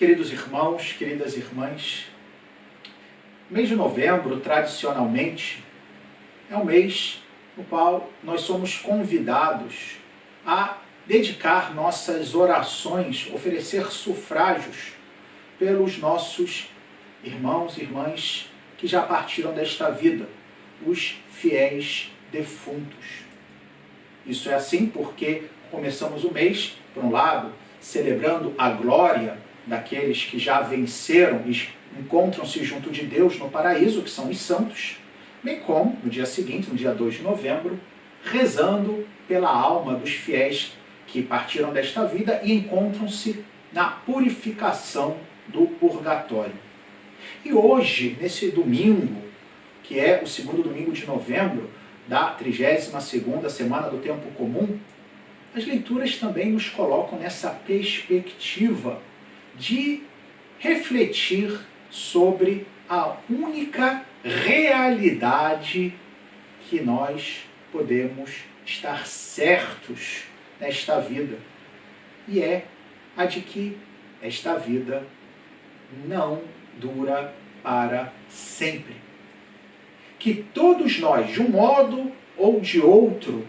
Queridos irmãos, queridas irmãs, o mês de novembro, tradicionalmente, é um mês no qual nós somos convidados a dedicar nossas orações, oferecer sufrágios pelos nossos irmãos e irmãs que já partiram desta vida, os fiéis defuntos. Isso é assim porque começamos o mês, por um lado, celebrando a glória daqueles que já venceram e encontram-se junto de Deus no paraíso, que são os santos, bem como, no dia seguinte, no dia 2 de novembro, rezando pela alma dos fiéis que partiram desta vida e encontram-se na purificação do purgatório. E hoje, nesse domingo, que é o segundo domingo de novembro, da 32ª semana do Tempo Comum, as leituras também nos colocam nessa perspectiva de refletir sobre a única realidade que nós podemos estar certos nesta vida, e é a de que esta vida não dura para sempre. Que todos nós, de um modo ou de outro,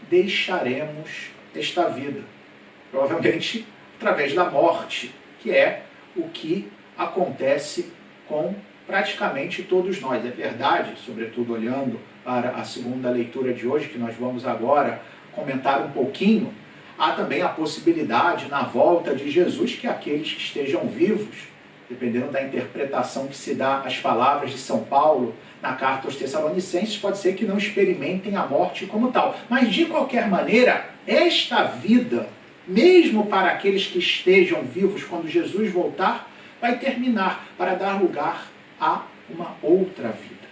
deixaremos esta vida. Provavelmente através da morte, que é o que acontece com praticamente todos nós. É verdade, sobretudo olhando para a segunda leitura de hoje, que nós vamos agora comentar um pouquinho, há também a possibilidade na volta de Jesus que aqueles que estejam vivos, dependendo da interpretação que se dá às palavras de São Paulo na carta aos Tessalonicenses, pode ser que não experimentem a morte como tal. Mas, de qualquer maneira, esta vida, mesmo para aqueles que estejam vivos quando Jesus voltar, vai terminar para dar lugar a uma outra vida.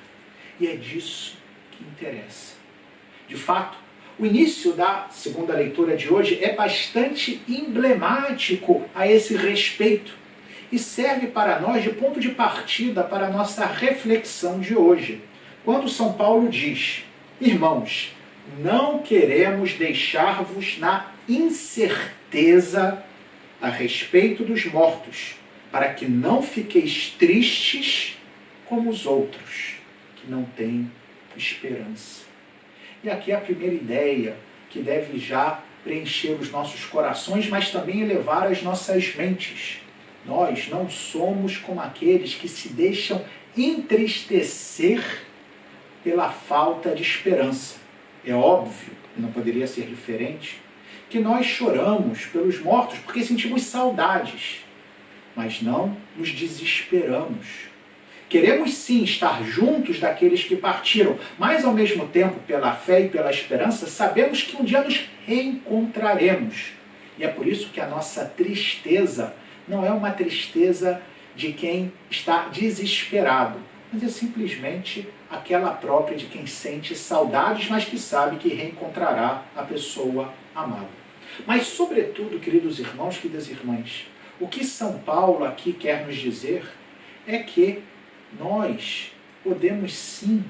E é disso que interessa. De fato, o início da segunda leitura de hoje é bastante emblemático a esse respeito e serve para nós de ponto de partida para a nossa reflexão de hoje. Quando São Paulo diz: irmãos, não queremos deixar-vos na incerteza a respeito dos mortos, para que não fiqueis tristes como os outros, que não têm esperança. E aqui a primeira ideia que deve já preencher os nossos corações, mas também elevar as nossas mentes. Nós não somos como aqueles que se deixam entristecer pela falta de esperança. É óbvio, e não poderia ser diferente, que nós choramos pelos mortos porque sentimos saudades, mas não nos desesperamos. Queremos sim estar juntos daqueles que partiram, mas ao mesmo tempo, pela fé e pela esperança, sabemos que um dia nos reencontraremos. E é por isso que a nossa tristeza não é uma tristeza de quem está desesperado, mas é simplesmente aquela própria de quem sente saudades, mas que sabe que reencontrará a pessoa amada. Mas, sobretudo, queridos irmãos, queridas irmãs, o que São Paulo aqui quer nos dizer é que nós podemos sim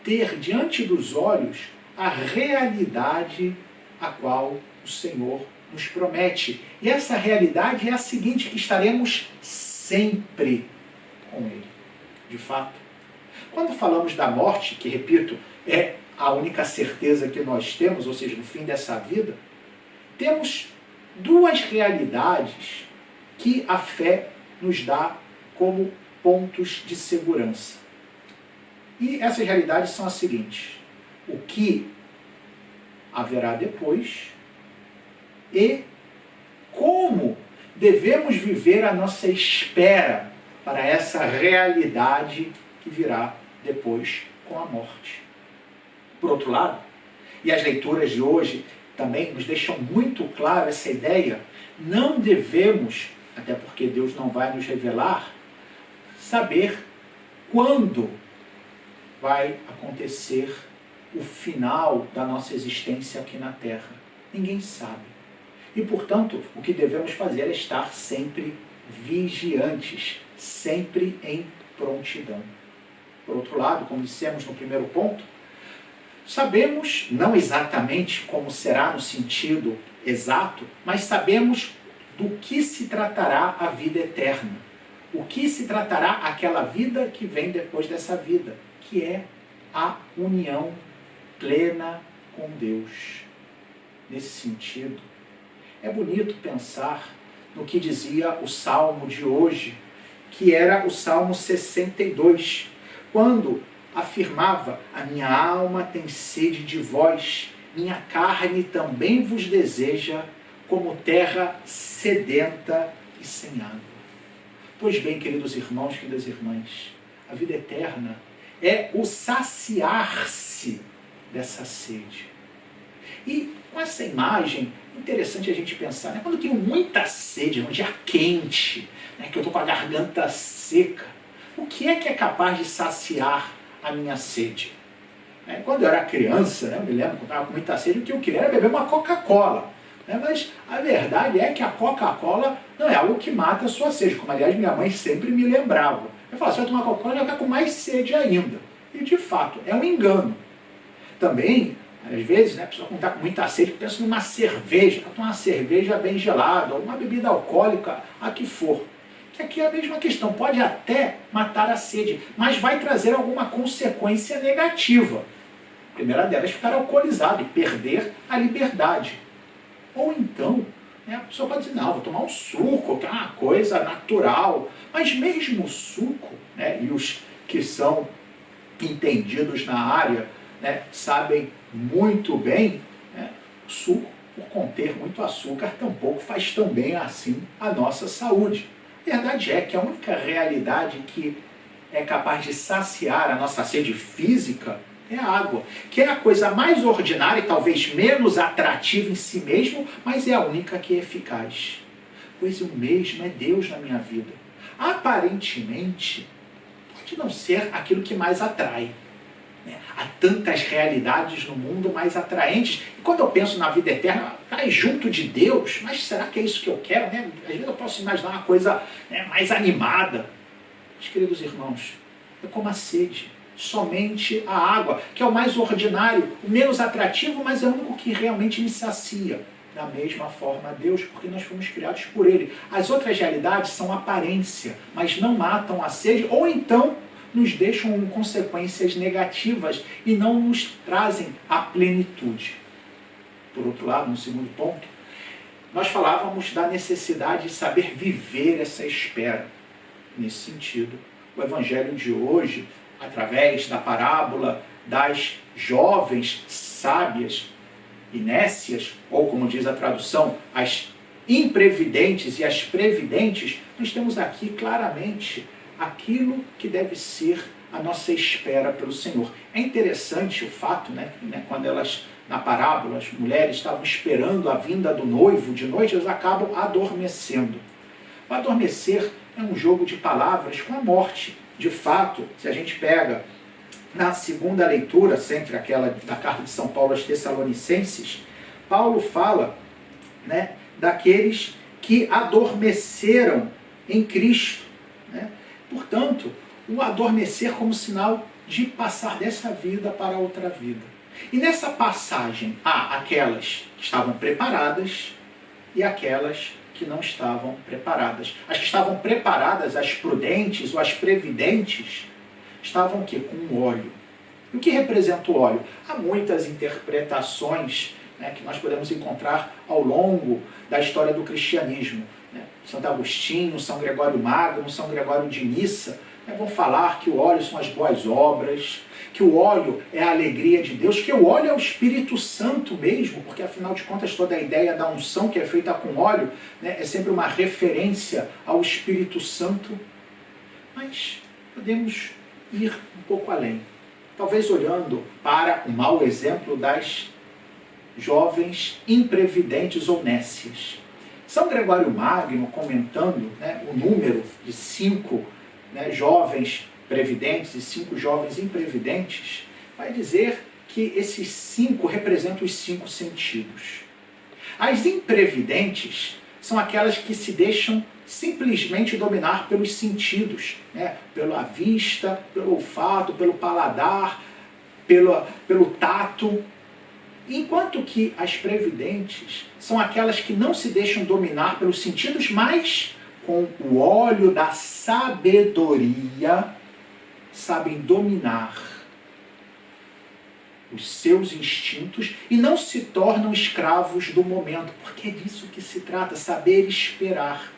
ter diante dos olhos a realidade a qual o Senhor nos promete. E essa realidade é a seguinte, que estaremos sempre com Ele. De fato, quando falamos da morte, que, repito, é a única certeza que nós temos, ou seja, no fim dessa vida, temos duas realidades que a fé nos dá como pontos de segurança. E essas realidades são as seguintes: o que haverá depois e como devemos viver a nossa espera para essa realidade que virá depois com a morte. Por outro lado, e as leituras de hoje também nos deixam muito claro essa ideia, não devemos, até porque Deus não vai nos revelar, saber quando vai acontecer o final da nossa existência aqui na Terra. Ninguém sabe. E, portanto, o que devemos fazer é estar sempre vigiantes, sempre em prontidão. Por outro lado, como dissemos no primeiro ponto, sabemos, não exatamente como será no sentido exato, mas sabemos do que se tratará a vida eterna. O que se tratará aquela vida que vem depois dessa vida, que é a união plena com Deus. Nesse sentido, é bonito pensar no que dizia o Salmo de hoje, que era o Salmo 62, quando afirmava: a minha alma tem sede de vós, minha carne também vos deseja, como terra sedenta e sem água. Pois bem, queridos irmãos, queridas irmãs, a vida eterna é o saciar-se dessa sede. E com essa imagem, interessante a gente pensar, né? Quando eu tenho muita sede, num dia quente, né, que eu estou com a garganta seca, o que é capaz de saciar a minha sede? Quando eu era criança, né, eu me lembro que eu estava com muita sede, o que eu queria era beber uma Coca-Cola. Mas a verdade é que a Coca-Cola não é algo que mata a sua sede, como aliás minha mãe sempre me lembrava. Eu falava, se eu tomar Coca-Cola, eu vou ficar com mais sede ainda. E de fato, é um engano. Também, às vezes, né, a pessoa quando está com muita sede, pensa numa cerveja, para tomar uma cerveja bem gelada, ou uma bebida alcoólica, a que for. Que aqui é a mesma questão, pode até matar a sede, mas vai trazer alguma consequência negativa. A primeira delas é ficar alcoolizado e perder a liberdade. Ou então, né, a pessoa pode dizer, não, vou tomar um suco, que é uma coisa natural. Mas mesmo o suco, né, e os que são entendidos na área, né, sabem muito bem, né, o suco, por conter muito açúcar, tampouco faz tão bem assim a nossa saúde. A verdade é que a única realidade que é capaz de saciar a nossa sede física é a água, que é a coisa mais ordinária e talvez menos atrativa em si mesmo, mas é a única que é eficaz. Pois o mesmo é Deus na minha vida. Aparentemente, pode não ser aquilo que mais atrai. Há tantas realidades no mundo mais atraentes. E quando eu penso na vida eterna, estar junto de Deus, mas será que é isso que eu quero? Às vezes eu posso imaginar uma coisa, né, mais animada. Mas, queridos irmãos, é como a sede. Somente a água, que é o mais ordinário, o menos atrativo, mas é o único que realmente me sacia. Da mesma forma Deus, porque nós fomos criados por Ele. As outras realidades são aparência, mas não matam a sede, ou então nos deixam com consequências negativas e não nos trazem a plenitude. Por outro lado, no segundo ponto, nós falávamos da necessidade de saber viver essa espera. Nesse sentido, o Evangelho de hoje, através da parábola das jovens sábias e nécias, ou como diz a tradução, as imprevidentes e as previdentes, nós temos aqui claramente aquilo que deve ser a nossa espera pelo Senhor. É interessante o fato, né, quando elas, na parábola, as mulheres estavam esperando a vinda do noivo, de noite elas acabam adormecendo. O adormecer é um jogo de palavras com a morte. De fato, se a gente pega na segunda leitura, sempre aquela da carta de São Paulo aos Tessalonicenses, Paulo fala, né, daqueles que adormeceram em Cristo, né? Portanto, o adormecer como sinal de passar dessa vida para outra vida. E nessa passagem há aquelas que estavam preparadas e aquelas que não estavam preparadas. As que estavam preparadas, as prudentes ou as previdentes, estavam o quê? Com óleo. E o que representa o óleo? Há muitas interpretações, né, que nós podemos encontrar ao longo da história do cristianismo. Santo Agostinho, São Gregório Magno, São Gregório de Nissa, vão falar que o óleo são as boas obras, que o óleo é a alegria de Deus, que o óleo é o Espírito Santo mesmo, porque afinal de contas toda a ideia da unção que é feita com óleo, né, é sempre uma referência ao Espírito Santo. Mas podemos ir um pouco além, talvez olhando para o mau exemplo das jovens imprevidentes ou nécias. São Gregório Magno, comentando, né, o número de 5, né, jovens previdentes e 5 jovens imprevidentes, vai dizer que esses 5 representam os 5 sentidos. As imprevidentes são aquelas que se deixam simplesmente dominar pelos sentidos, né, pela vista, pelo olfato, pelo paladar, pelo tato, Enquanto que as previdentes são aquelas que não se deixam dominar pelos sentidos, mas com o óleo da sabedoria sabem dominar os seus instintos e não se tornam escravos do momento, porque é disso que se trata, saber esperar.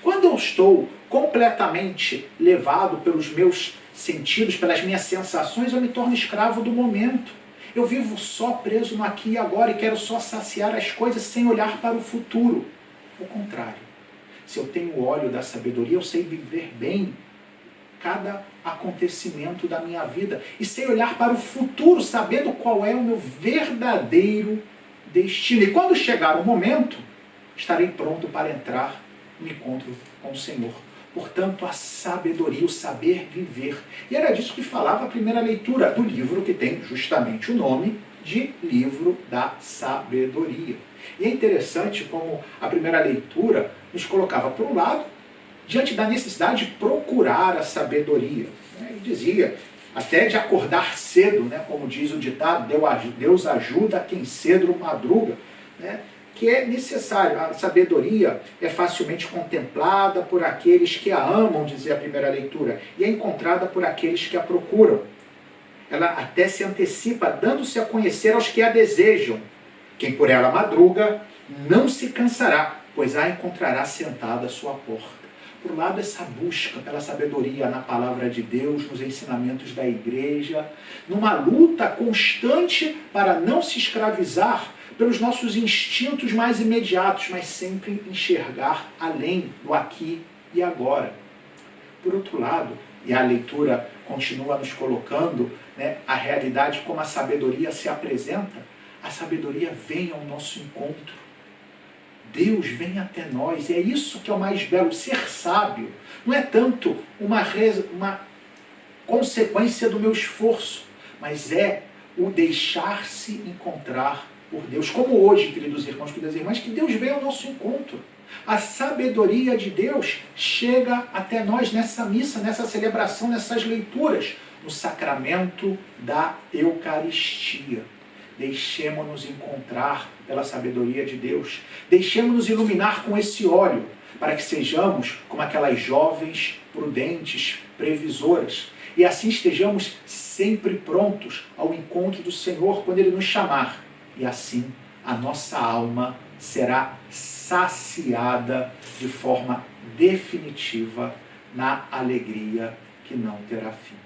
Quando eu estou completamente levado pelos meus sentidos, pelas minhas sensações, eu me torno escravo do momento. Eu vivo só preso no aqui e agora e quero só saciar as coisas sem olhar para o futuro. O contrário. Se eu tenho o óleo da sabedoria, eu sei viver bem cada acontecimento da minha vida e sei olhar para o futuro, sabendo qual é o meu verdadeiro destino. E quando chegar o momento, estarei pronto para entrar no encontro com o Senhor. Portanto, a sabedoria, o saber viver. E era disso que falava a primeira leitura do livro que tem justamente o nome de Livro da Sabedoria. E é interessante como a primeira leitura nos colocava, por um lado, diante da necessidade de procurar a sabedoria. Ele dizia, até de acordar cedo, né? Como diz o ditado, Deus ajuda quem cedo madruga, né? Que é necessário. A sabedoria é facilmente contemplada por aqueles que a amam, dizia a primeira leitura, e é encontrada por aqueles que a procuram. Ela até se antecipa, dando-se a conhecer aos que a desejam. Quem por ela madruga não se cansará, pois a encontrará sentada à sua porta. Por um lado, essa busca pela sabedoria na palavra de Deus, nos ensinamentos da igreja, numa luta constante para não se escravizar pelos nossos instintos mais imediatos, mas sempre enxergar além do aqui e agora. Por outro lado, e a leitura continua nos colocando, né, a realidade como a sabedoria se apresenta, a sabedoria vem ao nosso encontro. Deus vem até nós, e é isso que é o mais belo. Ser sábio não é tanto uma consequência do meu esforço, mas é o deixar-se encontrar por Deus. Como hoje, queridos irmãos, queridas irmãs, que Deus vem ao nosso encontro. A sabedoria de Deus chega até nós nessa missa, nessa celebração, nessas leituras, no sacramento da Eucaristia. Deixemos-nos encontrar pela sabedoria de Deus. Deixemos-nos iluminar com esse óleo, para que sejamos como aquelas jovens prudentes, previsoras. E assim estejamos sempre prontos ao encontro do Senhor quando Ele nos chamar. E assim a nossa alma será saciada de forma definitiva na alegria que não terá fim.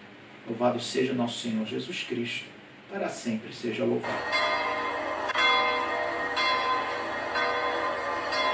Louvado seja nosso Senhor Jesus Cristo, para sempre seja louvado.